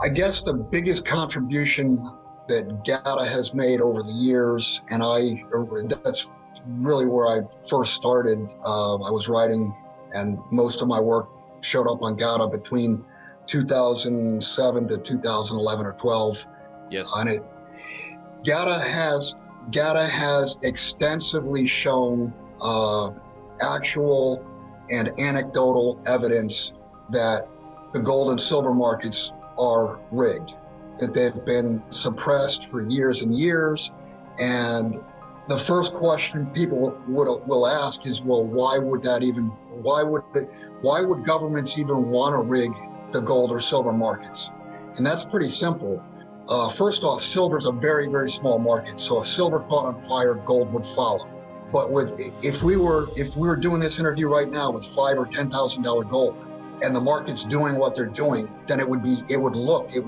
I guess the biggest contribution that GATA has made over the years, and that's really where I first started. I was writing, and most of my work showed up on GATA between 2007 to 2011 or 12. Yes. And GATA has extensively shown actual and anecdotal evidence that the gold and silver markets are rigged, that they've been suppressed for years and years. And the first question people will ask is, well, why would governments even want to rig the gold or silver markets? And that's pretty simple. First off, silver is a very, very small market. So if silver caught on fire, gold would follow. But if we were doing this interview right now with $5,000 or $10,000 gold, and the market's doing what they're doing, then it would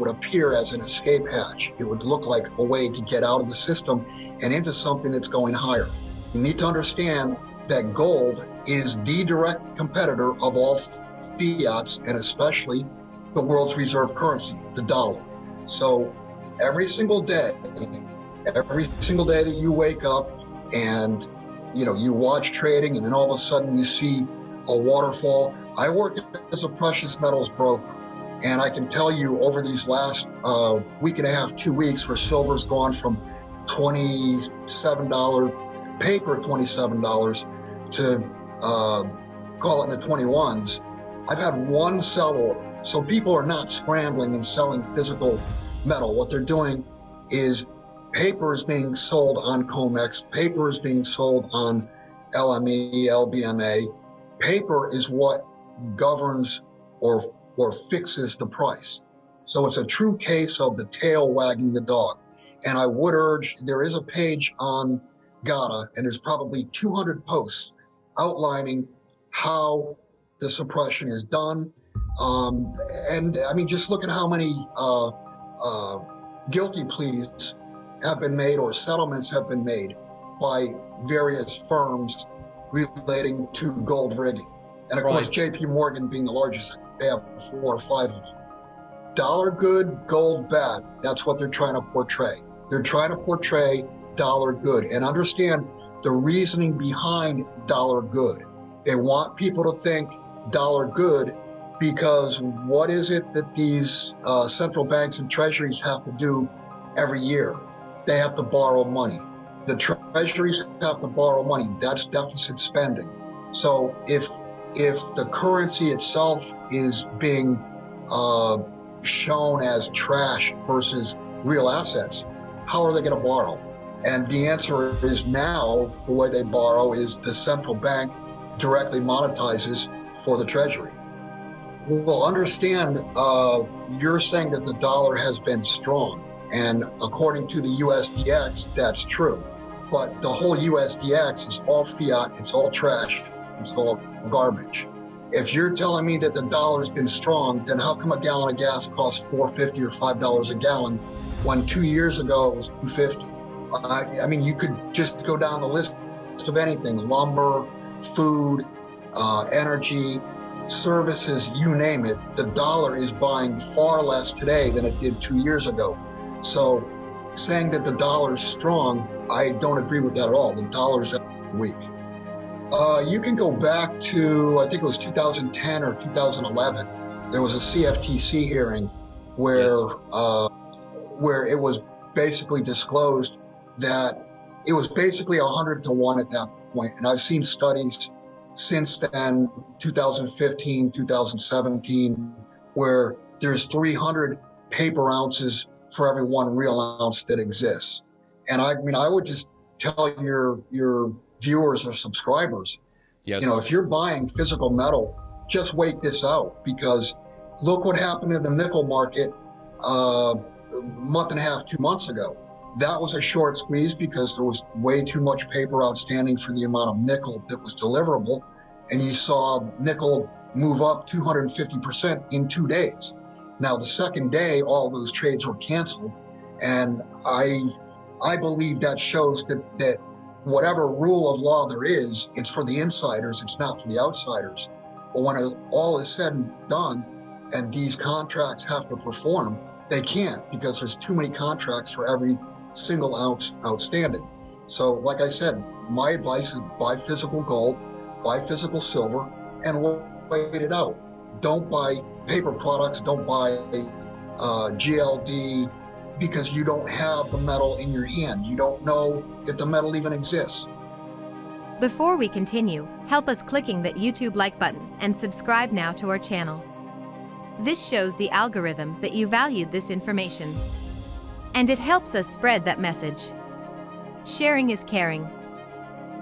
appear as an escape hatch. It would look like a way to get out of the system and into something that's going higher. You need to understand that gold is the direct competitor of all fiats, and especially the world's reserve currency, the dollar. So every single day that you wake up and you watch trading, and then all of a sudden you see a waterfall. I work as a precious metals broker, and I can tell you over these last week and a half, 2 weeks, where silver's gone from $27 paper, $27 to call it in the 21s. I've had one sell order. So people are not scrambling and selling physical metal. What they're doing is paper is being sold on COMEX, paper is being sold on LME, LBMA. Paper is what governs or fixes the price. So it's a true case of the tail wagging the dog. And I would urge, there is a page on GATA, and there's probably 200 posts outlining how the suppression is done. And I mean, just look at how many guilty pleas have been made or settlements have been made by various firms relating to gold rigging. And of course, JP Morgan being the largest, they have 4 or 5 of them. Dollar good, gold bad. That's what they're trying to portray. They're trying to portray dollar good, and understand the reasoning behind dollar good. They want people to think dollar good because what is it that these central banks and treasuries have to do every year? They have to borrow money. The treasuries have to borrow money. That's deficit spending. So if the currency itself is being shown as trash versus real assets, how are they going to borrow? And the answer is now, the way they borrow is the central bank directly monetizes for the treasury. Well, understand, you're saying that the dollar has been strong. And according to the USDX, that's true. But the whole USDX is all fiat, it's all trash, it's all garbage. If you're telling me that the dollar's been strong, then how come a gallon of gas costs $4.50 or $5 a gallon when 2 years ago it was $2.50? I mean, you could just go down the list of anything: lumber, food, energy, services, you name it. The dollar is buying far less today than it did 2 years ago. So saying that the dollar is strong, I don't agree with that at all. The dollar's weak. You can go back to, I think it was 2010 or 2011. There was a CFTC hearing where it was basically disclosed that it was basically 100 to 1 at that point. And I've seen studies since then, 2015, 2017, where there's 300 paper ounces for every 1 real ounce that exists. And I mean, I would just tell your viewers or subscribers, if you're buying physical metal, just wait this out, because look what happened in the nickel market a month and a half, 2 months ago. That was a short squeeze because there was way too much paper outstanding for the amount of nickel that was deliverable. And you saw nickel move up 250% in 2 days. Now, the second day, all those trades were canceled. And I believe that shows that whatever rule of law there is, it's for the insiders, it's not for the outsiders. But when all is said and done, and these contracts have to perform, They can't, because there's too many contracts for every single ounce outstanding. So like I said, my advice is buy physical gold, buy physical silver, and wait it out. Don't buy paper products, don't buy GLD, because you don't have the metal in your hand. You don't know if the metal even exists. Before we continue, help us clicking that YouTube like button and subscribe now to our channel. This shows the algorithm that you valued this information, and it helps us spread that message. Sharing is caring.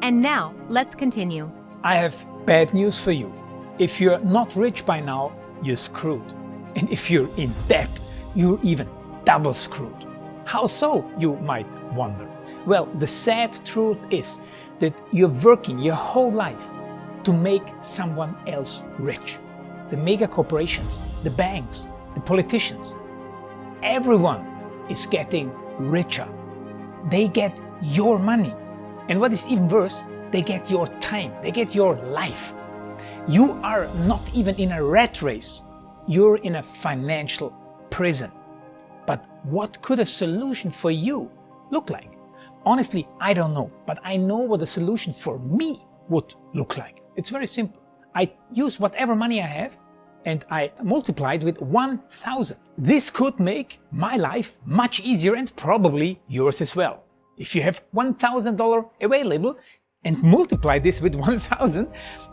And now, let's continue. I have bad news for you. If you're not rich by now, you're screwed. And if you're in debt, you're even double screwed. How so, you might wonder? Well, the sad truth is that you're working your whole life to make someone else rich. The mega corporations, the banks, the politicians, everyone is getting richer. They get your money. And what is even worse, they get your time, they get your life. You are not even in a rat race, you're in a financial prison. But what could a solution for you look like? Honestly, I don't know, but I know what a solution for me would look like. It's very simple. I use whatever money I have and I multiply it with 1,000. This could make my life much easier and probably yours as well. If you have $1,000 available and multiply this with 1,000,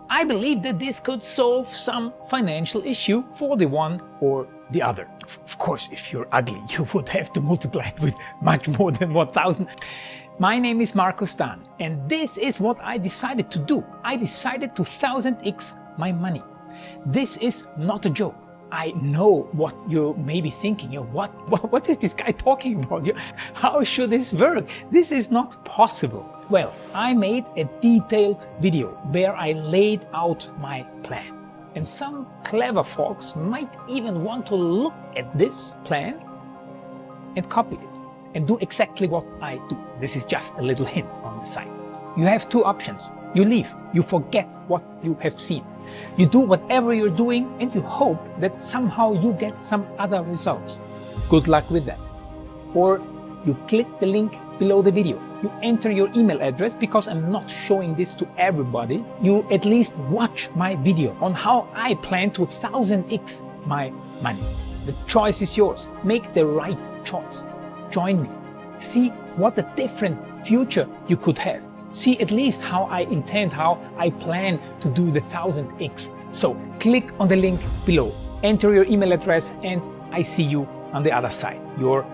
I believe that this could solve some financial issue for the one or the other. Of course, if you're ugly, you would have to multiply it with much more than 1,000. My name is Markus Dahn, and this is what I decided to do. I decided to 1000x my money. This is not a joke. I know what you may be thinking. What is this guy talking about? How should this work? This is not possible. Well, I made a detailed video where I laid out my plan. And some clever folks might even want to look at this plan and copy it and do exactly what I do. This is just a little hint on the side. You have two options. You leave, you forget what you have seen. You do whatever you're doing and you hope that somehow you get some other results. Good luck with that. Or you click the link below the video. You enter your email address, because I'm not showing this to everybody. You at least watch my video on how I plan to 1000x my money. The choice is yours. Make the right choice. Join me. See what a different future you could have. See at least how I intend, how I plan to do the 1000x. So click on the link below, enter your email address, and I see you on the other side. Your